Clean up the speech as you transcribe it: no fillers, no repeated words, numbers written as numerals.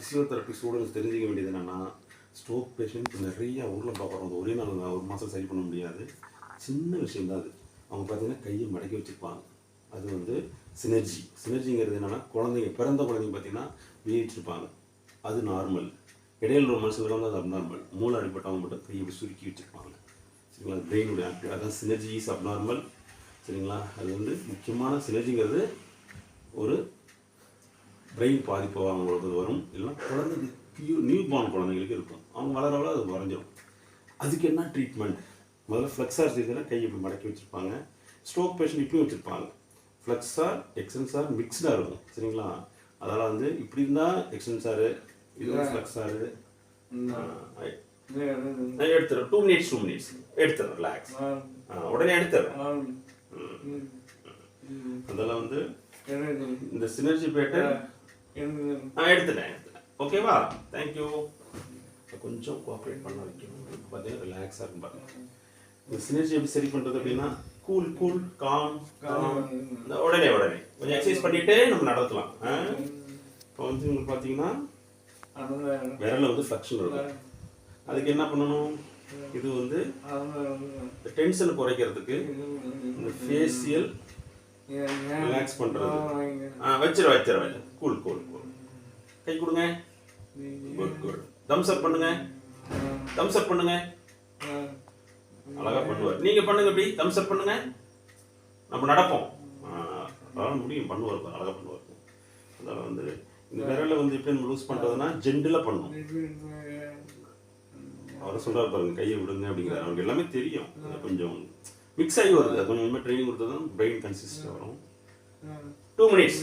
Physiotherapy students தெரிஞ்சிக்க வேண்டியது என்னென்னா, ஸ்ட்ரோக் பேஷண்ட் நிறைய ஊரில் பார்க்குறோம். ஒரே நாள் ஒரு மாதம் சரி பண்ண முடியாது. சின்ன விஷயம் தான் அது. அவங்க பார்த்தீங்கன்னா கையை மடக்கி வச்சுருப்பாங்க. அது வந்து சினர்ஜிங்கிறது என்னென்னா, குழந்தைங்க பிறந்த குழந்தைங்க பார்த்தீங்கன்னா வீழிச்சிருப்பாங்க. அது நார்மல். இடையில ஒரு மனுஷங்களுக்கு வந்து அது அப்நார்மல். மூளை அடிப்பட்டவங்க மட்டும் கையை இப்படி சுருக்கி வச்சுருப்பாங்க. சரிங்களா? பிரெயினுடைய ஆக்டிவ் அதான் சினர்ஜி இஸ் அப்நார்மல். சரிங்களா? அது வந்து முக்கியமான சினர்ஜிங்கிறது ஒரு பிரெயின் பாதிப்பு அவங்களுக்கு வரும். இல்லைன்னா குழந்தைக்கு நியூ பார்ன் குழந்தைங்களுக்கு இருக்கும். அவங்க வளர அது குறைஞ்சிடும். அதுக்கு என்ன ட்ரீட்மெண்ட்? முதல்ல ஃப்ளெக்ஸார் செய்தனா கை இப்படி மடக்கி வச்சுருப்பாங்க. ஸ்ட்ரோக் பேஷண்ட் இப்படியும் வச்சுருப்பாங்க. ஃப்ளெக்ஸார் எக்ஸ்டென்சார் மிக்ஸ்டாக இருக்கும். சரிங்களா? அதனால் வந்து இப்படி இருந்தால் எக்ஸ்டென்சாரு, இது ஃப்ளெக்ஸாரு. எடுத்துறேன் 2 மினிட்ஸ் எடுத்துறேன். ரிலாக்ஸ். உடனே எடுத்துறேன். அதெல்லாம் வந்து இந்த சினர்ஜி பேட்டர் எடுத்துட்டேன். ஓகேவா? தேங்க்யூ. கொஞ்சம் கோஆப்ரேட் பண்ண வைக்கணும். பார்த்தீங்கன்னா ரிலாக்ஸாக இருக்கும். பாருங்க இந்த சினர்ஜி எப்படி சரி பண்ணுறது அப்படின்னா, கூல் காம் உடனே கொஞ்சம் எக்ஸசைஸ் பண்ணிட்டு நம்ம நடக்கலாம். இப்போ வந்து உங்களுக்கு பார்த்தீங்கன்னா விரலில் வந்து ஃப்ளெக்ஷன் இருக்கும். அதுக்கு என்ன பண்ணணும்? இது வந்து டென்ஷனை குறைக்கிறதுக்கு இந்த ஃபேஷியல் ரிலாக்ஸ் பண்ணுறது. வச்சிரு கூல் கை கொடுங்க. குட் தம்ஸ் அப் பண்ணுங்க. அழகா பண்ணுவார். நீங்க பண்ணுங்க. இப்படி தம்ஸ் அப் பண்ணுங்க. நம்ம நடப்போம். அதெல்லாம் முடியும். பண்ணுவார். அழகா பண்ணுவார். அதனால வந்து இந்த விரலை வந்து எப்படி லூஸ் பண்றதுன்னா ஜென்டிலா பண்ணணும். அவரை சொல்றாரு பாருங்க, கையை விடுங்க அப்படிங்கிறாரு. அவருக்கு எல்லாமே தெரியும். கொஞ்சம் மிக்ஸ் ஆகி வருது. கொஞ்சம் ட்ரைனிங் கொடுத்தா தான் பிரெயின் கன்சிஸ்ட் வரும். 2 மினிட்ஸ்.